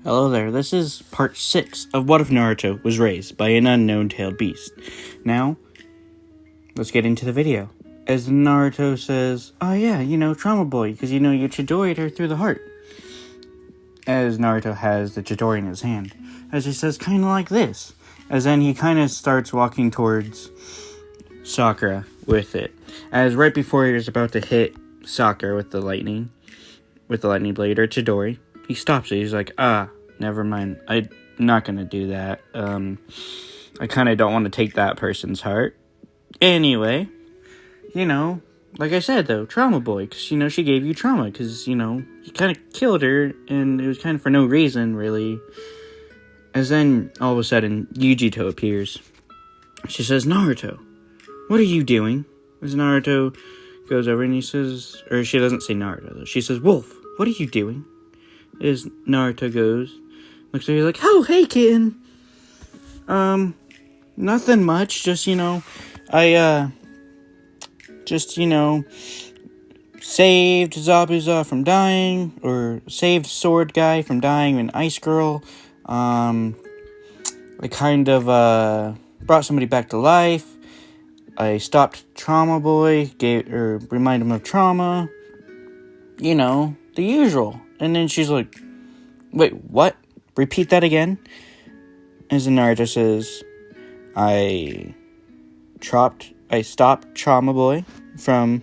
Hello there, this is part 6 of What If Naruto Was Raised by an Unknown Tailed Beast. Now, let's get into the video. As Naruto says, oh yeah, Trauma Boy, because you Chidori'd her through the heart. As Naruto has the Chidori in his hand. As he says, kind of like this. As then he kind of starts walking towards Sakura with it. As right before he was about to hit Sakura with the lightning blade, or Chidori, he stops it. He's like, never mind. I'm not going to do that. I kind of don't want to take that person's heart. Anyway, like I said, though, Trauma Boy, because, she gave you trauma, because, he kind of killed her, and it was kind of for no reason, really. As then, all of a sudden, Yujito appears. She says, Naruto, what are you doing? As Naruto goes over and he says, or she doesn't say Naruto, though. She says, Wolf, what are you doing? As Naruto goes, looks at her like, oh, hey, kitten. Nothing much, just, I, saved Zabuza from dying, or saved Sword Guy from dying, and Ice Girl. I kind of, brought somebody back to life. I stopped Trauma Boy, reminded him of trauma. The usual. And then she's like, wait, what? Repeat that again? As Naruto says, I stopped Trauma Boy from,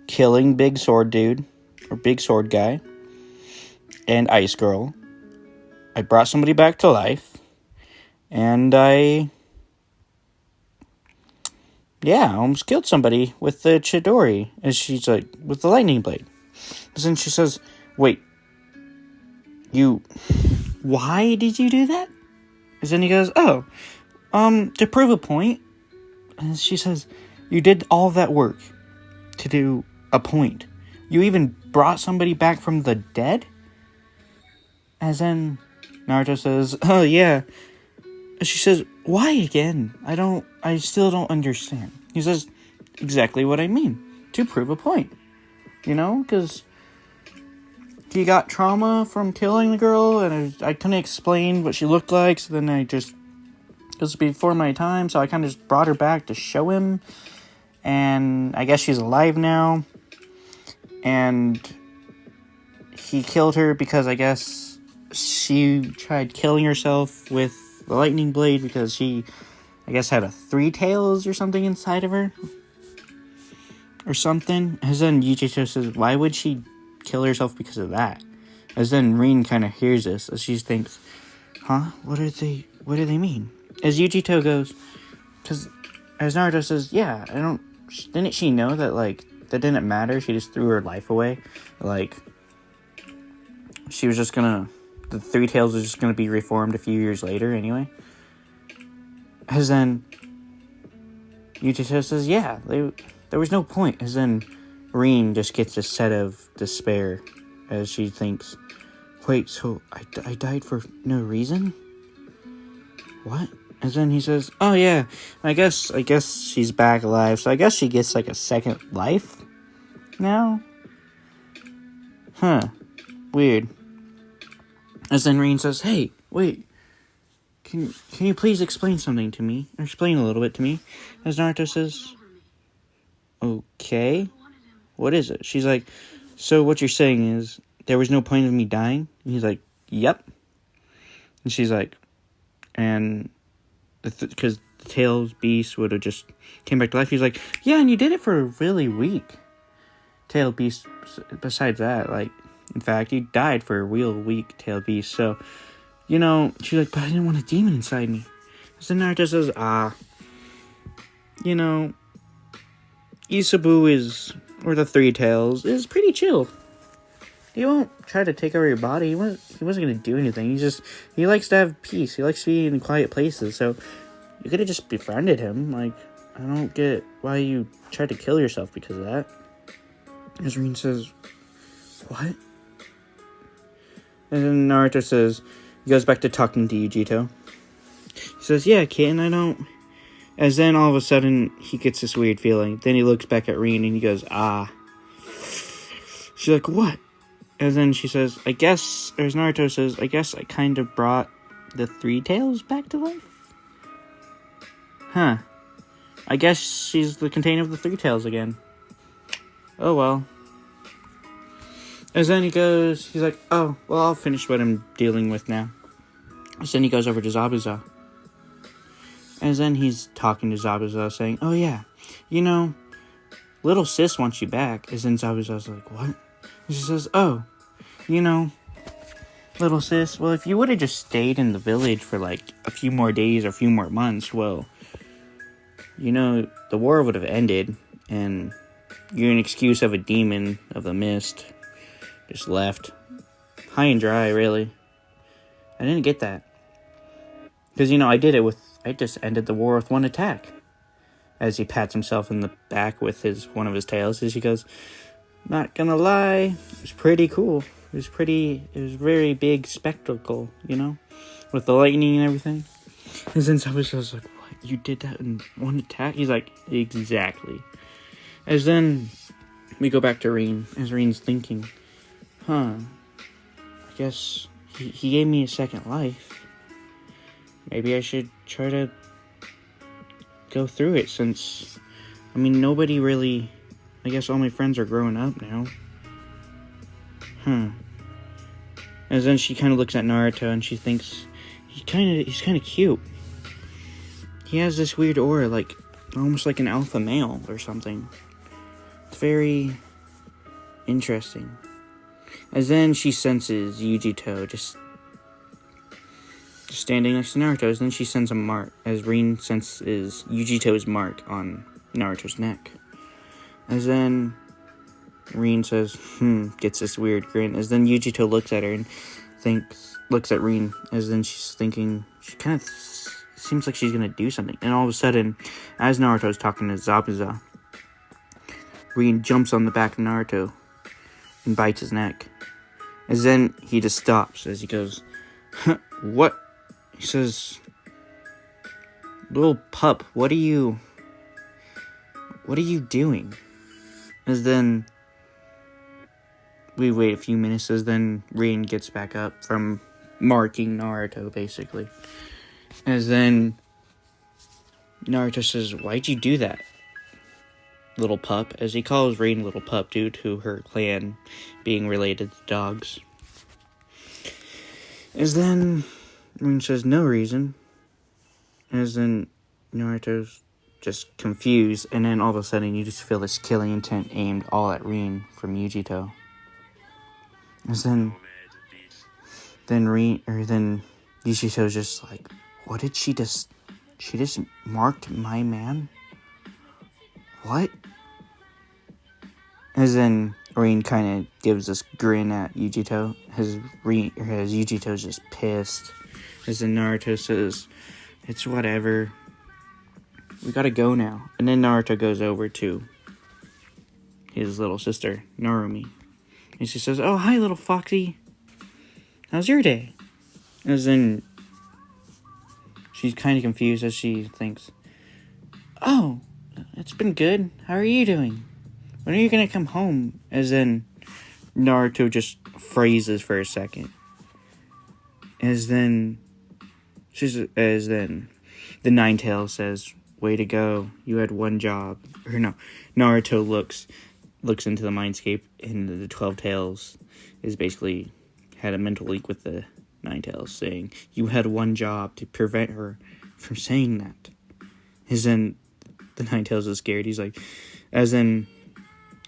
killing Big Sword Dude, or Big Sword Guy, and Ice Girl. I brought somebody back to life, and I almost killed somebody with the Chidori, as she's like, with the lightning blade. And then she says, wait, why did you do that? And then he goes, to prove a point. And she says, you did all that work to do a point. You even brought somebody back from the dead? As then Naruto says, oh yeah. And she says, why again? I still don't understand. He says, exactly what I mean. To prove a point. Because he got trauma from killing the girl, and I couldn't explain what she looked like, so then it was before my time, so I kind of just brought her back to show him, and I guess she's alive now, and he killed her because I guess she tried killing herself with the lightning blade because she, I guess, had a 3 tails or something inside of her. Or something. As then Yujito says, why would she kill herself because of that? As then Rin kind of hears this, as she thinks, huh? What do they mean? As Yujito goes, because as Naruto says, yeah, didn't she know that, that didn't matter? She just threw her life away. She was just gonna, the 3 tails was just gonna be reformed a few years later anyway. As then Yujito says, yeah, there was no point. As then Rin just gets a set of despair as she thinks, wait, so I died for no reason? What? And then he says, oh yeah, I guess she's back alive, so I guess she gets a second life now? Huh. Weird. As then Rin says, hey, wait, can you please explain something to me? Or explain a little bit to me? As Naruto says, okay, what is it? She's like, so what you're saying is there was no point of me dying? And he's like, yep. And she's like, and because the Tails Beast would have just came back to life. He's like, yeah, and you did it for a really weak Tail Beast. Besides that, in fact, you died for a real weak Tail Beast. So, she's like, but I didn't want a demon inside me. So Naruto says, Isabu or the 3 Tails, is pretty chill. He won't try to take over your body. He wasn't going to do anything. He likes to have peace. He likes to be in quiet places. So you could have just befriended him. I don't get why you tried to kill yourself because of that. As Rin says, what? And then Naruto says, he goes back to talking to Yujito. He says, yeah, kitten, I don't. As then all of a sudden he gets this weird feeling. Then he looks back at Rin and he goes, She's like, what? And then she says, I guess, or as Naruto says, I guess I kind of brought the Three Tails back to life? Huh. I guess she's the container of the Three Tails again. Oh well. As then he's like, oh, well, I'll finish what I'm dealing with now. So then he goes over to Zabuza. And then he's talking to Zabuza, saying, oh yeah, little sis wants you back. And then Zabuza's like, what? And she says, oh, little sis, well, if you would have just stayed in the village for like a few more days or a few more months, well, the war would have ended, and you're an excuse of a demon of the mist. Just left. High and dry, really. I didn't get that. Because, I just ended the war with one attack. As he pats himself in the back with one of his tails, as he goes, not gonna lie, it was pretty cool. It was very big spectacle, with the lightning and everything. And then somebody was like, what, you did that in one attack? He's like, exactly. As then, we go back to Rin, as Rin's thinking, I guess he gave me a second life. Maybe I should try to go through it since, nobody really, I guess all my friends are growing up now. And then she kind of looks at Naruto and she thinks, he's kind of cute. He has this weird aura, like, almost like an alpha male or something. It's very interesting. As then she senses Yujito just standing next to Naruto. As then she sends a mark, as Rin senses Yujito's mark on Naruto's neck. As then Rin says, gets this weird grin. As then Yujito looks at her and looks at Rin. As then she's thinking, she kind of seems like she's gonna do something. And all of a sudden, as Naruto's talking to Zabuza, Rin jumps on the back of Naruto and bites his neck. As then he just stops as he goes, what? He says, little pup, what are you doing? As then we wait a few minutes as then Rin gets back up from marking Naruto, basically. As then Naruto says, why'd you do that, little pup? As he calls Rin little pup due to her clan being related to dogs. As then Rin says, no reason. As then Naruto's just confused, and then all of a sudden you just feel this killing intent aimed all at Rin from Yujito. As then Yujito's just like, what did she just marked my man? What? As then Rin kind of gives this grin at Yujito. As Yujito's just pissed. As then Naruto says, it's whatever. We gotta go now. And then Naruto goes over to his little sister, Narumi. And she says, oh, hi, little Foxy. How's your day? As then she's kind of confused as she thinks, oh, it's been good. How are you doing? When are you gonna come home? As then Naruto just freezes for a second. As then the Nine-Tails says, way to go. You had one job. Or no, Naruto looks into the mindscape, and the 12 Tails is basically had a mental leak with the Nine-Tails, saying, you had one job to prevent her from saying that. As then the Nine-Tails is scared. He's like, as then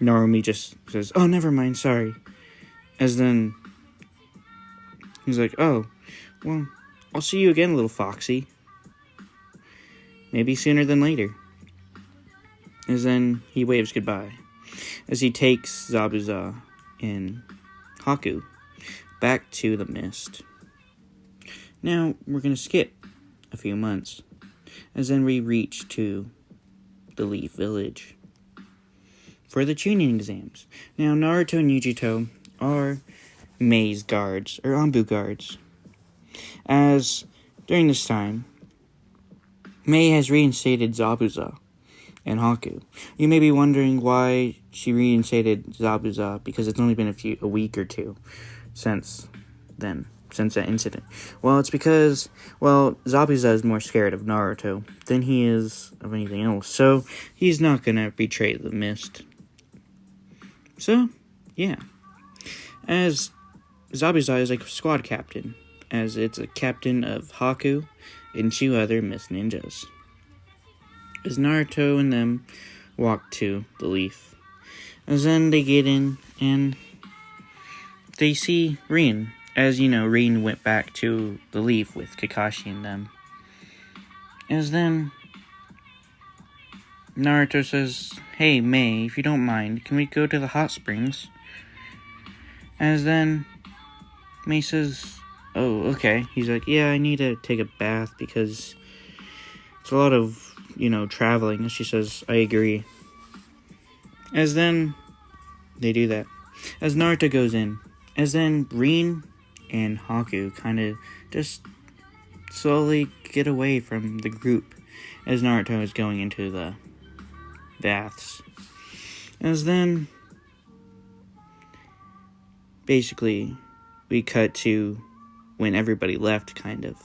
Narumi just says, oh, never mind, sorry. As then he's like, oh, well, I'll see you again, little Foxy. Maybe sooner than later. As then he waves goodbye. As he takes Zabuza and Haku back to the mist. Now, we're going to skip a few months. As then we reach to the Leaf Village for the tuning exams. Now, Naruto and Yujito are maze guards, or Anbu guards. As during this time, Mei has reinstated Zabuza and Haku. You may be wondering why she reinstated Zabuza, because it's only been a week or two since that incident. Well, it's because, Zabuza is more scared of Naruto than he is of anything else, so he's not gonna betray the mist. So, yeah. As Zabuza is like squad captain, as it's a captain of Haku and 2 other Mist Ninjas. As Naruto and them walk to the Leaf. As then they get in and they see Rin. As you know, Rin went back to the Leaf with Kakashi and them. As then Naruto says, "Hey, Mei, if you don't mind, can we go to the hot springs?" As then Mei says, "Oh, okay." He's like, "Yeah, I need to take a bath because it's a lot of, traveling." And she says, "I agree." As then they do that. As Naruto goes in. As then Rin and Haku kind of just slowly get away from the group as Naruto is going into the baths. As then, basically, we cut to when everybody left, kind of,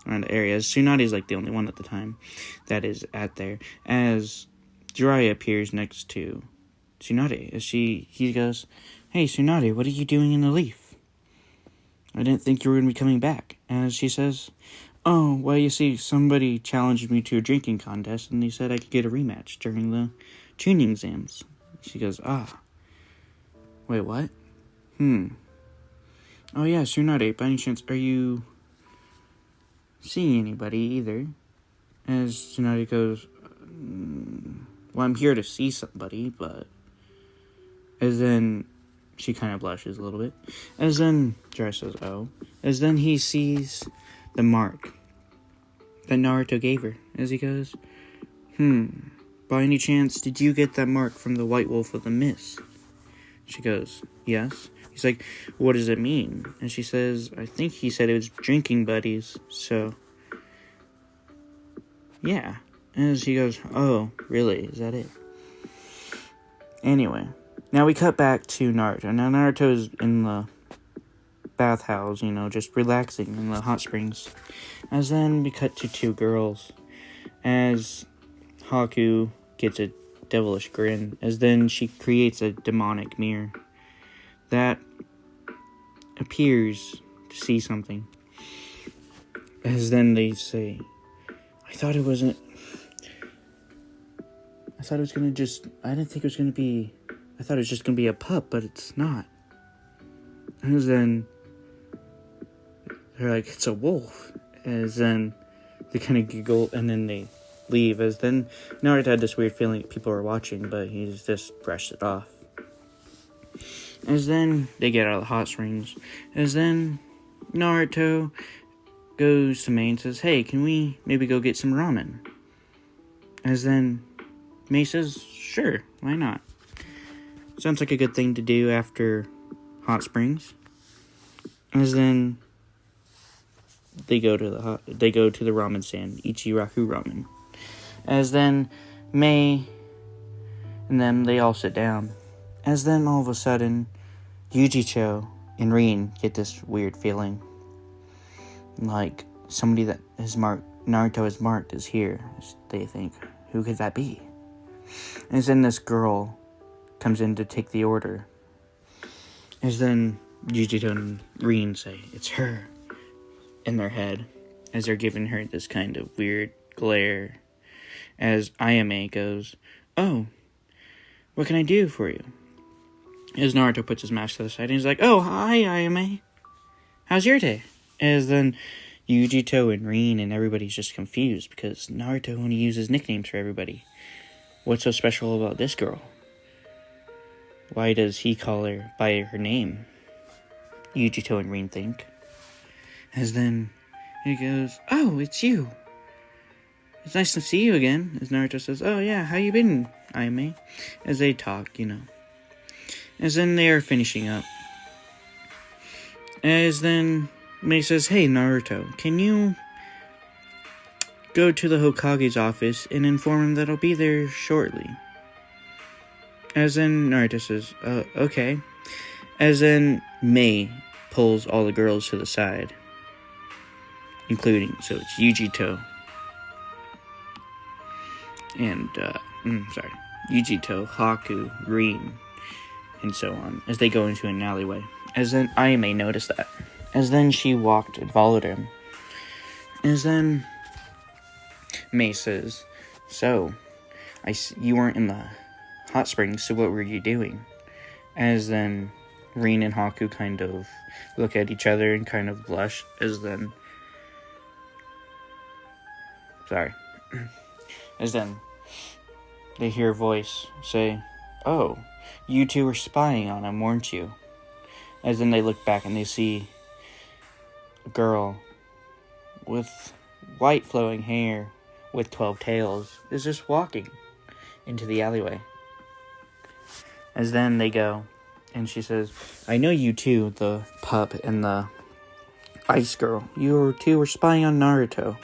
around the area. Tsunade's like the only one at the time that is at there. As Jiraiya appears next to Tsunade, as he goes, "Hey, Tsunade, what are you doing in the Leaf? I didn't think you were going to be coming back." As she says, "Oh, well, you see, somebody challenged me to a drinking contest, and they said I could get a rematch during the tuning exams." She goes, "Ah. Wait, what? Oh, yeah, Tsunade, by any chance, are you seeing anybody either?" As Tsunade goes, "Well, I'm here to see somebody, but..." As then she kind of blushes a little bit. As then Jiraiya says, "Oh." As then he sees the mark that Naruto gave her. As he goes, "By any chance, did you get that mark from the White Wolf of the Mist?" She goes, "Yes." He's like, "What does it mean?" And she says, "I think he said it was drinking buddies, so..." Yeah. As he goes, "Oh, really? Is that it?" Anyway, now we cut back to Naruto. Now Naruto's in the bathhouse, just relaxing in the hot springs. As then we cut to 2 girls. As Haku gets a devilish grin. As then she creates a demonic mirror that appears to see something. As then they say, I thought it was gonna be, I thought it was just gonna be a pup, but it's not." As then they're like, "It's a wolf." As then they kind of giggle and then they leave. As then Naruto had this weird feeling that people were watching, but he's just brushed it off. As then they get out of the hot springs. As then Naruto goes to Mei and says, "Hey, can we maybe go get some ramen?" As then Mei says, "Sure, why not?" Sounds like a good thing to do after hot springs. As then they go to the ramen stand, Ichiraku Ramen. As then Mei and them, they all sit down. As then all of a sudden, Yujicho and Rin get this weird feeling. Like somebody that Naruto has marked is here. They think, who could that be? As then this girl comes in to take the order. As then Yujicho and Rin say, "It's her," in their head, as they're giving her this kind of weird glare. As Ayame goes, "Oh, what can I do for you?" As Naruto puts his mask to the side, and he's like, "Oh, hi, Ayame. How's your day?" As then Yujicho and Rin and everybody's just confused, because Naruto only uses nicknames for everybody. What's so special about this girl? Why does he call her by her name? Yujicho and Rin think. As then he goes, "Oh, it's you. It's nice to see you again." As Naruto says, "Oh yeah, how you been, Ayame?" As they talk, As then they are finishing up. As then Mei says, "Hey, Naruto, can you go to the Hokage's office and inform him that I'll be there shortly. As then Naruto says, okay. As then Mei pulls all the girls to the side, including, so it's Yujito and, Yujito, Haku, Rin, and so on, as they go into an alleyway. As then Ayame noticed that. As then she walked and followed him. As then Mei says, so, you weren't in the hot springs, so what were you doing? As then Rin and Haku kind of look at each other and kind of blush. As then they hear a voice say, oh, you two were spying on him, weren't you? As then they look back and they see a girl with white flowing hair with 12 tails is just walking into the alleyway. As then they go, and she says, I know you two, the pup and the ice girl. You two were spying on Naruto.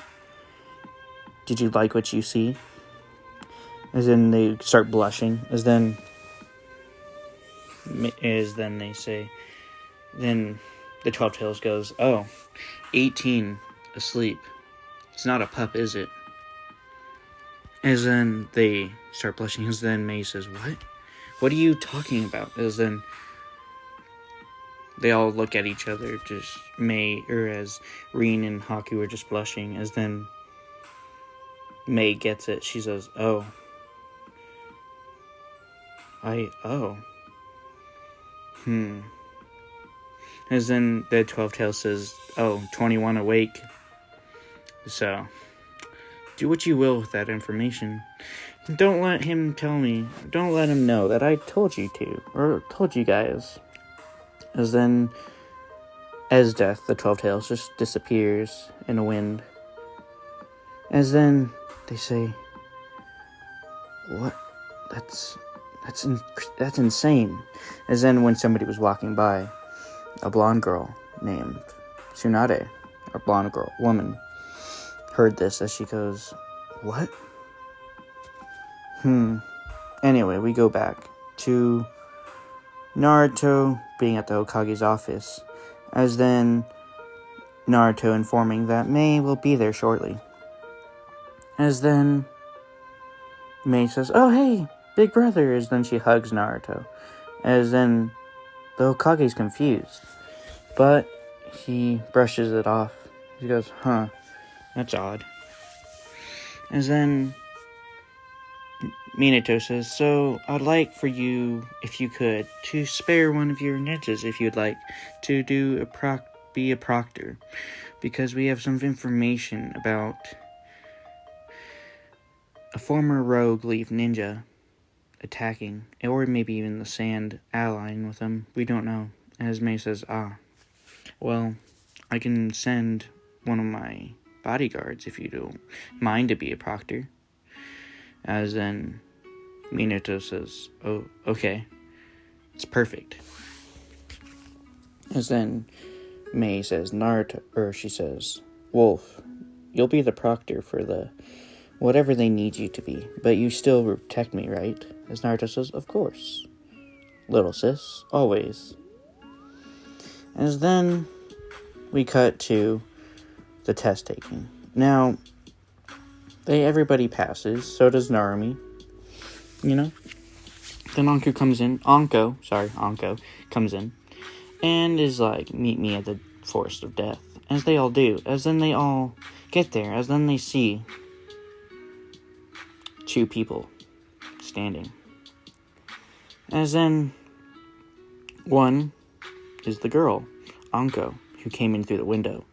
Did you like what you see? As then they start blushing. As then they say, then the 12 tails goes, oh, 18 asleep. It's not a pup, is it? As then they start blushing. As then Mei says, what? What are you talking about? As then they all look at each other, just as Rin and Haku are just blushing. As then Mei gets it. She says, As then the 12 tails says, 21 awake. So, do what you will with that information. Don't let him don't let him know that I told you to, or told you guys. As then, as death, the 12 tails just disappears in the wind. As then, they say, what? That's insane. As then, when somebody was walking by, a blonde girl named Tsunade, a blonde woman, heard this as she goes, what? Anyway, we go back to Naruto being at the Hokage's office, as then Naruto informing that Mei will be there shortly. As then Mei says, oh hey, big brother, as then she hugs Naruto. As then the Hokage's confused, but he brushes it off. He goes, that's odd. As then Minato says, so I'd like for you, if you could, to spare one of your ninjas if you'd like, to be a proctor, because we have some information about a former rogue leaf ninja attacking, or maybe even the Sand allying with him. We don't know. As Mei says, well, I can send one of my bodyguards if you don't mind to be a proctor. As then Minato says, oh, okay, it's perfect. As then Mei says, she says, Wolf, you'll be the proctor for whatever they need you to be, but you still protect me, right? As Naruto says, of course. Little sis, always. As then we cut to the test taking. Now, everybody passes, so does Narumi, Then Anko comes in, comes in, and is like, meet me at the Forest of Death, as they all do. As then they all get there, as then they see two people standing. As then one is the girl, Anko, who came in through the window.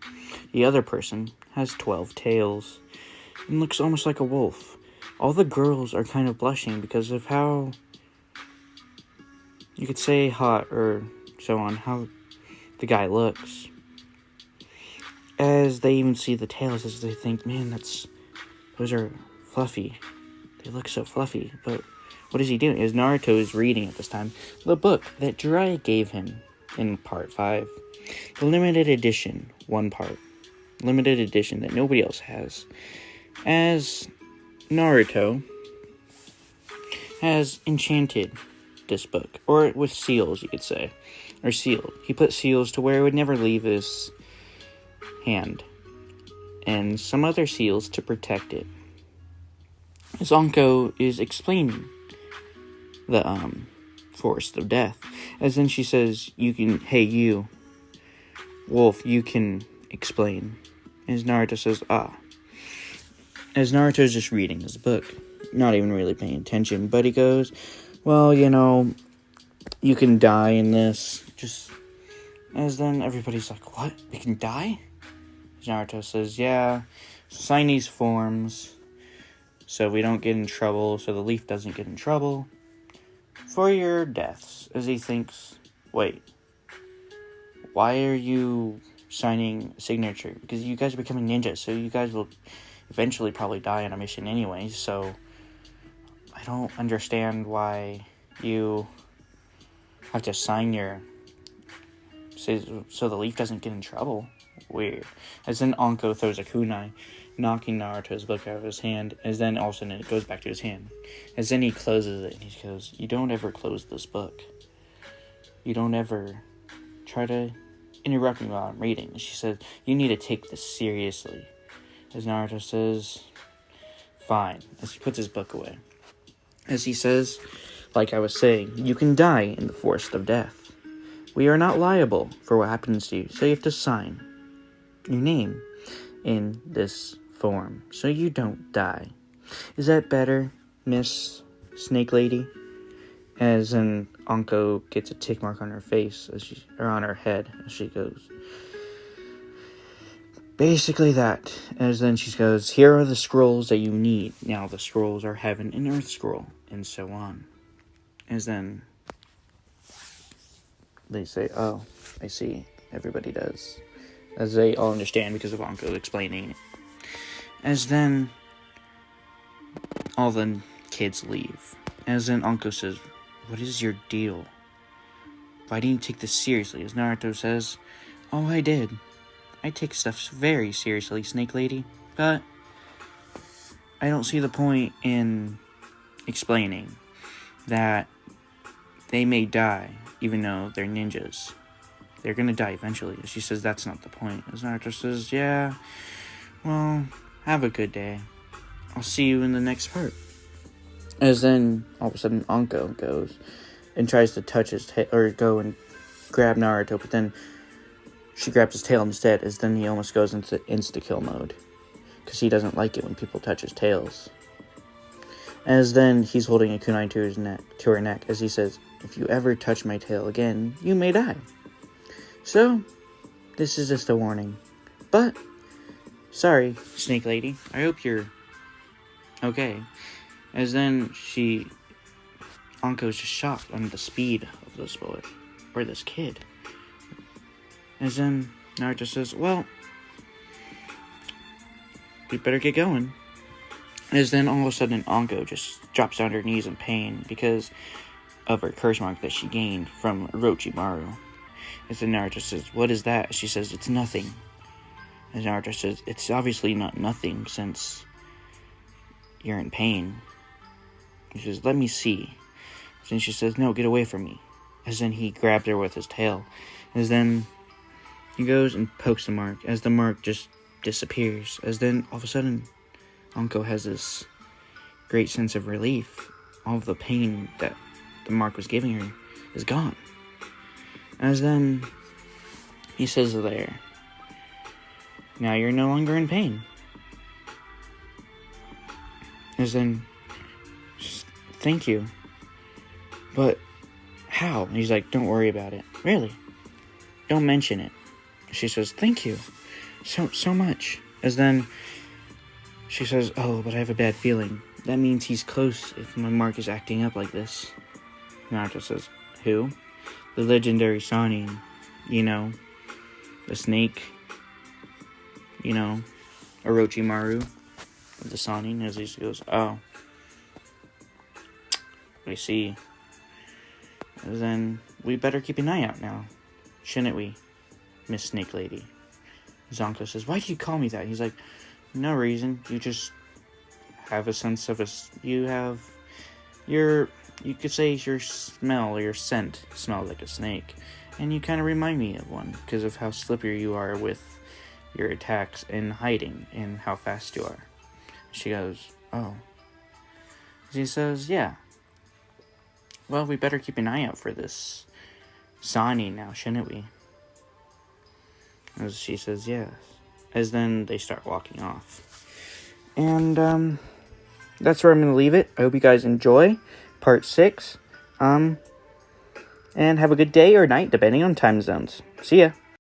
The other person has 12 tails and looks almost like a wolf. All the girls are kind of blushing because of how, you could say hot or so on, how the guy looks. As they even see the tails, as they think, man, those are fluffy. They look so fluffy, but what is he doing? As Naruto is reading at this time, the book that Jiraiya gave him in part 5. The limited edition, one part. Limited edition that nobody else has. as Naruto has enchanted this book, or with seals, you could say, or sealed. He put seals to where it would never leave his hand, and some other seals to protect it. Zonko is explaining the forest of death, as then she says, hey you, Wolf, you can explain. As Naruto says, as Naruto's just reading his book, not even really paying attention, but he goes, well, you can die in this. Just as then everybody's like, what? We can die? As Naruto says, yeah, sign these forms so we don't get in trouble, so the leaf doesn't get in trouble for your deaths. As he thinks, wait, why are you signing a signature? Because you guys are becoming ninjas, so you guys will eventually probably die on a mission anyway, so I don't understand why you have to sign your so the leaf doesn't get in trouble. Weird. As then Anko throws a kunai, knocking Naruto's book out of his hand, as then all of a sudden it goes back to his hand. As then he closes it, and he goes, you don't ever close this book. You don't ever try to interrupt me while I'm reading. And she says, you need to take this seriously. As Naruto says, fine. As he puts his book away. As he says, like I was saying, you can die in the forest of death. We are not liable for what happens to you, so you have to sign your name in this form, so you don't die. Is that better, Miss Snake Lady? As in Anko gets a tick mark on her face, or on her head, as she goes. Basically that. As then she goes, here are the scrolls that you need. Now the scrolls are Heaven and Earth scroll, and so on. As then they say, oh, I see. Everybody does. As they all understand because of Anko explaining it. As then all the kids leave. As then Anko says, what is your deal? Why didn't you take this seriously? As Naruto says, oh, I did. I take stuff very seriously, Snake Lady. But I don't see the point in explaining that they may die, even though they're ninjas. They're gonna die eventually. She says that's not the point. As Naruto says, yeah, well, have a good day. I'll see you in the next part. As then, all of a sudden, Anko goes and tries to touch his tail, or go and grab Naruto, but then she grabs his tail instead, as then he almost goes into insta-kill mode. Because he doesn't like it when people touch his tails. As then, he's holding a kunai to her neck, as he says, if you ever touch my tail again, you may die. So, this is just a warning. But, sorry, Snake Lady. I hope you're okay. As then, Anko's just shocked on the speed of this boy, or this kid. As then, Naruto says, well, we better get going. As then, all of a sudden, Anko just drops on her knees in pain because of her curse mark that she gained from Orochimaru. As then Naruto says, what is that? She says, it's nothing. As Naruto says, it's obviously not nothing since you're in pain. She says, let me see. Then she says, no, get away from me. As then he grabs her with his tail. As then he goes and pokes the mark. As the mark just disappears. As then all of a sudden, Anko has this great sense of relief. All of the pain that the mark was giving her is gone. As then he says there, now you're no longer in pain. As then, thank you. But how? And he's like, don't worry about it. Really? Don't mention it. She says, thank you. So much. As then she says, oh, but I have a bad feeling. That means he's close if my mark is acting up like this. Naruto says, who? The legendary Sannin. The snake. Orochimaru. The Sannin. As he goes, oh. I see. And then we better keep an eye out now. Shouldn't we, Miss Snake Lady? Zonko says, why do you call me that? He's like, no reason. You just have a sense of you could say your smell or your scent smells like a snake. And you kind of remind me of one because of how slippery you are with your attacks and hiding and how fast you are. She goes, oh. She says, yeah. Well, we better keep an eye out for this Sani now, shouldn't we? As she says, yes. As then they start walking off. And, that's where I'm going to leave it. I hope you guys enjoy part 6. And have a good day or night, depending on time zones. See ya.